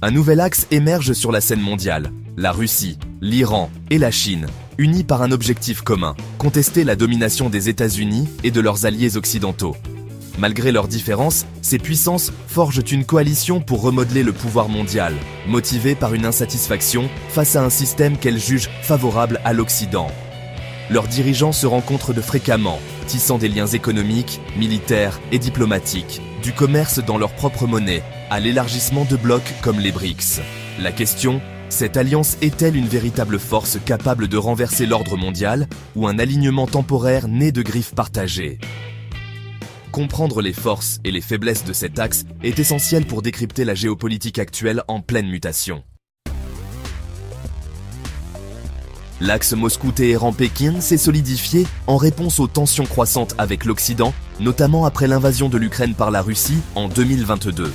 Un nouvel axe émerge sur la scène mondiale. La Russie, l'Iran et la Chine, unis par un objectif commun, contester la domination des États-Unis et de leurs alliés occidentaux. Malgré leurs différences, ces puissances forgent une coalition pour remodeler le pouvoir mondial, motivée par une insatisfaction face à un système qu'elles jugent favorable à l'Occident. Leurs dirigeants se rencontrent fréquemment, tissant des liens économiques, militaires et diplomatiques, du commerce dans leur propre monnaie, à l'élargissement de blocs comme les BRICS. La question, cette alliance est-elle une véritable force capable de renverser l'ordre mondial ou un alignement temporaire né de griffes partagées? Comprendre les forces et les faiblesses de cet axe est essentiel pour décrypter la géopolitique actuelle en pleine mutation. L'axe Moscou-Téhéran-Pékin s'est solidifié en réponse aux tensions croissantes avec l'Occident, notamment après l'invasion de l'Ukraine par la Russie en 2022.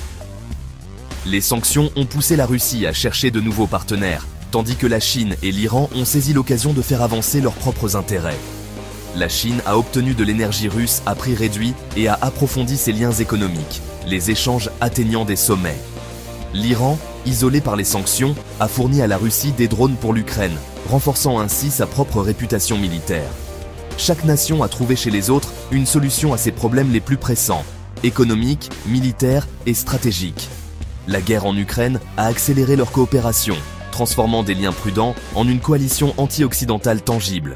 Les sanctions ont poussé la Russie à chercher de nouveaux partenaires, tandis que la Chine et l'Iran ont saisi l'occasion de faire avancer leurs propres intérêts. La Chine a obtenu de l'énergie russe à prix réduit et a approfondi ses liens économiques, les échanges atteignant des sommets. L'Iran, isolé par les sanctions, a fourni à la Russie des drones pour l'Ukraine, renforçant ainsi sa propre réputation militaire. Chaque nation a trouvé chez les autres une solution à ses problèmes les plus pressants, économiques, militaires et stratégiques. La guerre en Ukraine a accéléré leur coopération, transformant des liens prudents en une coalition anti-occidentale tangible.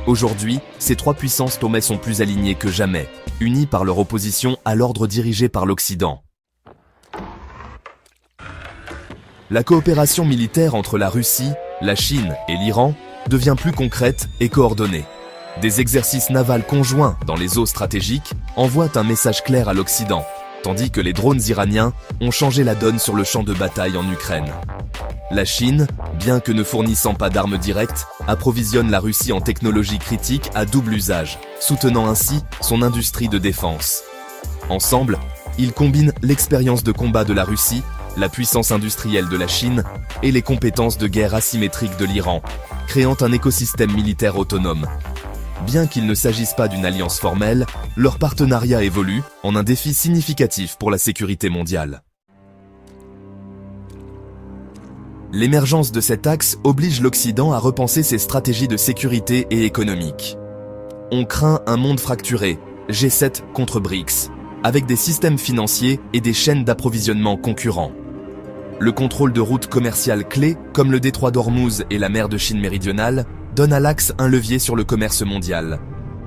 Aujourd'hui, ces trois puissances sont plus alignées que jamais, unies par leur opposition à l'ordre dirigé par l'Occident. La coopération militaire entre la Russie, la Chine et l'Iran devient plus concrète et coordonnée. Des exercices navals conjoints dans les eaux stratégiques envoient un message clair à l'Occident, tandis que les drones iraniens ont changé la donne sur le champ de bataille en Ukraine. La Chine, bien que ne fournissant pas d'armes directes, approvisionne la Russie en technologies critiques à double usage, soutenant ainsi son industrie de défense. Ensemble, ils combinent l'expérience de combat de la Russie, la puissance industrielle de la Chine et les compétences de guerre asymétriques de l'Iran, créant un écosystème militaire autonome. Bien qu'il ne s'agisse pas d'une alliance formelle, leur partenariat évolue en un défi significatif pour la sécurité mondiale. L'émergence de cet axe oblige l'Occident à repenser ses stratégies de sécurité et économique. On craint un monde fracturé, G7 contre BRICS, avec des systèmes financiers et des chaînes d'approvisionnement concurrents. Le contrôle de routes commerciales clés, comme le détroit d'Ormuz et la mer de Chine méridionale, donne à l'axe un levier sur le commerce mondial.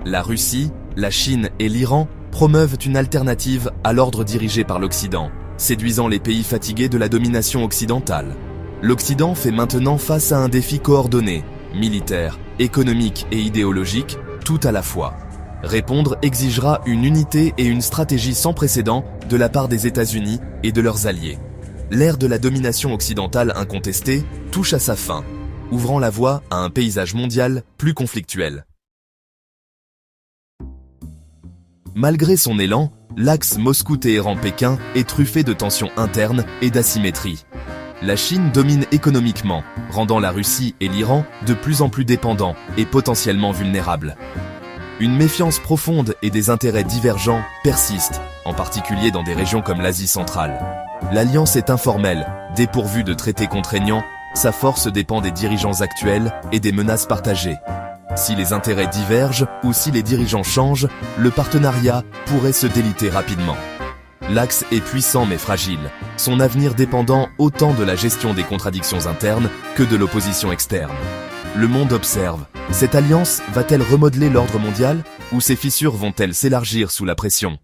La Russie, la Chine et l'Iran promeuvent une alternative à l'ordre dirigé par l'Occident, séduisant les pays fatigués de la domination occidentale. L'Occident fait maintenant face à un défi coordonné, militaire, économique et idéologique, tout à la fois. Répondre exigera une unité et une stratégie sans précédent de la part des États-Unis et de leurs alliés. L'ère de la domination occidentale incontestée touche à sa fin, ouvrant la voie à un paysage mondial plus conflictuel. Malgré son élan, l'axe Moscou-Téhéran-Pékin est truffé de tensions internes et d'asymétries. La Chine domine économiquement, rendant la Russie et l'Iran de plus en plus dépendants et potentiellement vulnérables. Une méfiance profonde et des intérêts divergents persistent, en particulier dans des régions comme l'Asie centrale. L'alliance est informelle, dépourvue de traités contraignants, sa force dépend des dirigeants actuels et des menaces partagées. Si les intérêts divergent ou si les dirigeants changent, le partenariat pourrait se déliter rapidement. L'axe est puissant mais fragile, son avenir dépendant autant de la gestion des contradictions internes que de l'opposition externe. Le monde observe. Cette alliance va-t-elle remodeler l'ordre mondial ou ces fissures vont-elles s'élargir sous la pression ?